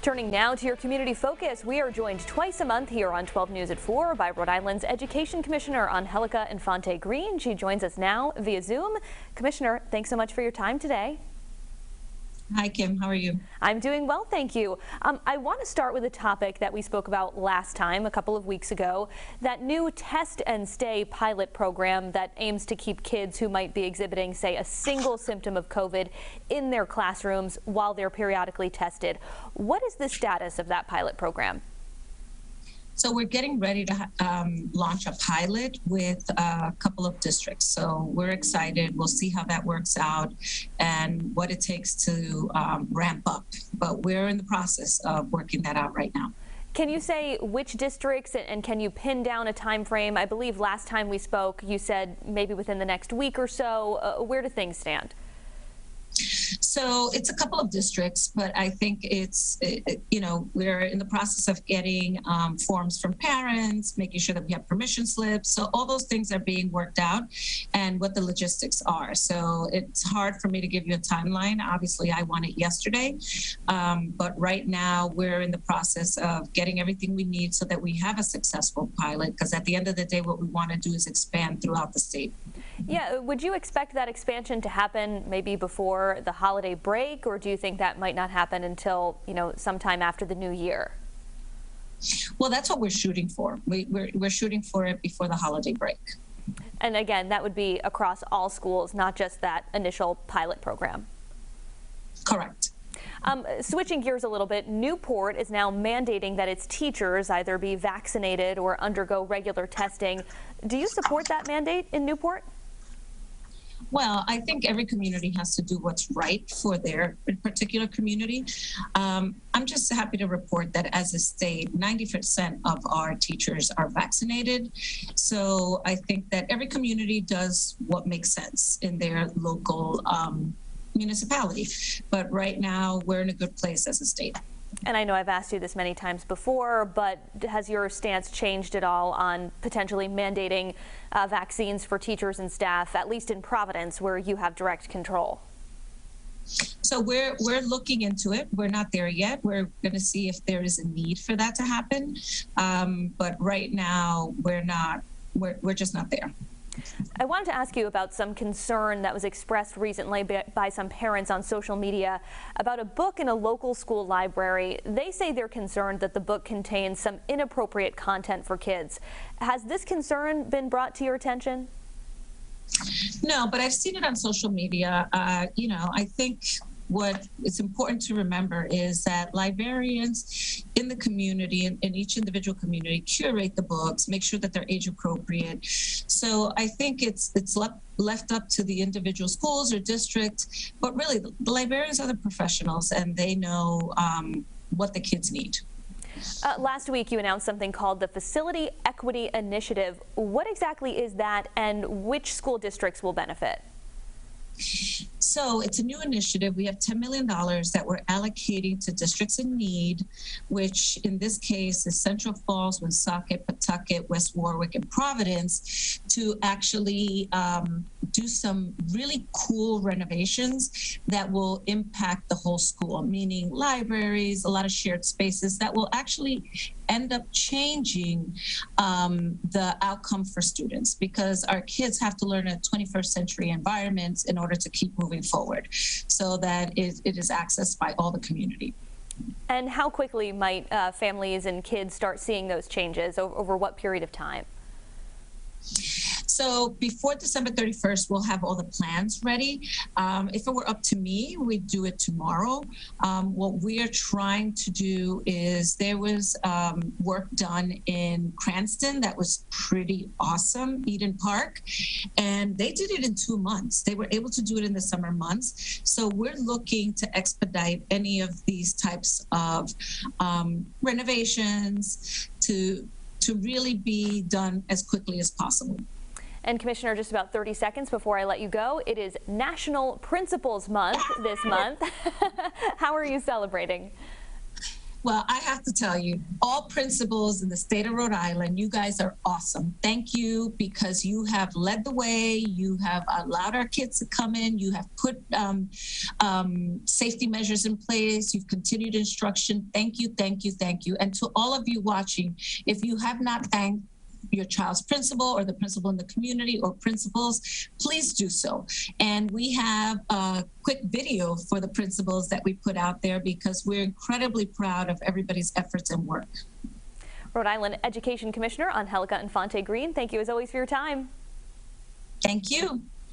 Turning now to your community focus, we are joined twice a month here on 12 News at 4 by Rhode Island's Education Commissioner Angélica Infante-Green. She joins us now via Zoom. Commissioner, thanks so much for your time today. Hi, Kim. How are you? I'm doing well, thank you. I want to start with a topic that we spoke about last time, a couple of weeks ago, that new Test and Stay pilot program that aims to keep kids who might be exhibiting, say, a single symptom of COVID in their classrooms while they're periodically tested. What is the status of that pilot program? So we're getting ready to launch a pilot with a couple of districts. So we're excited. We'll see how that works out and what it takes to ramp up. But we're in the process of working that out right now. Can you say which districts and can you pin down a time frame? I believe last time we spoke, you said maybe within the next week or so. Where do things stand? So it's a couple of districts, but I think we're in the process of getting forms from parents, making sure that we have permission slips. So all those things are being worked out and what the logistics are. So it's hard for me to give you a timeline. Obviously, I want it yesterday. But right now we're in the process of getting everything we need so that we have a successful pilot, because at the end of the day, what we want to do is expand throughout the state. Yeah, would you expect that expansion to happen maybe before the holiday break, or do you think that might not happen until, sometime after the new year? Well, that's what we're shooting for. We're shooting for it before the holiday break. And again, that would be across all schools, not just that initial pilot program. Correct. Switching gears a little bit, Newport is now mandating that its teachers either be vaccinated or undergo regular testing. Do you support that mandate in Newport? Well, I think every community has to do what's right for their particular community. I'm just happy to report that as a state, 90% of our teachers are vaccinated. So I think that every community does what makes sense in their local municipality. But right now, we're in a good place as a state. And I know I've asked you this many times before, but has your stance changed at all on potentially mandating vaccines for teachers and staff, at least in Providence, where you have direct control? So we're looking into it. We're not there yet. We're going to see if there is a need for that to happen. But right now, we're just not there. I wanted to ask you about some concern that was expressed recently by some parents on social media about a book in a local school library. They say they're concerned that the book contains some inappropriate content for kids. Has this concern been brought to your attention? No, but I've seen it on social media. I think what is important to remember is that librarians in the community, in each individual community, curate the books, make sure that they're age appropriate. So I think it's left up to the individual schools or districts, but really the librarians are the professionals and they know what the kids need. Last week you announced something called the Facility Equity Initiative. What exactly is that and which school districts will benefit? So it's a new initiative. We have $10 million that we're allocating to districts in need, which in this case is Central Falls, Woonsocket, Pawtucket, West Warwick, and Providence, to actually do some really cool renovations that will impact the whole school, meaning libraries, a lot of shared spaces that will actually end up changing the outcome for students, because our kids have to learn in 21st century environments in order to keep moving forward so that it is accessed by all the community. And how quickly might families and kids start seeing those changes? Over what period of time? So before December 31st, we'll have all the plans ready. If it were up to me, we'd do it tomorrow. What we are trying to do is, there was work done in Cranston that was pretty awesome, Eden Park, and they did it in 2 months. They were able to do it in the summer months. So we're looking to expedite any of these types of renovations to really be done as quickly as possible. And Commissioner, just about 30 seconds before I let you go, it is National Principals Month this month. How are you celebrating? Well, I have to tell you, all principals in the state of Rhode Island, you guys are awesome. Thank you, because you have led the way. You have allowed our kids to come in. You have put safety measures in place. You've continued instruction. Thank you, thank you, thank you. And to all of you watching, if you have not thanked your child's principal or the principal in the community or principals, please do so. And we have a quick video for the principals that we put out there because we're incredibly proud of everybody's efforts and work. Rhode Island Education Commissioner Angélica Infante-Green, thank you as always for your time. Thank you.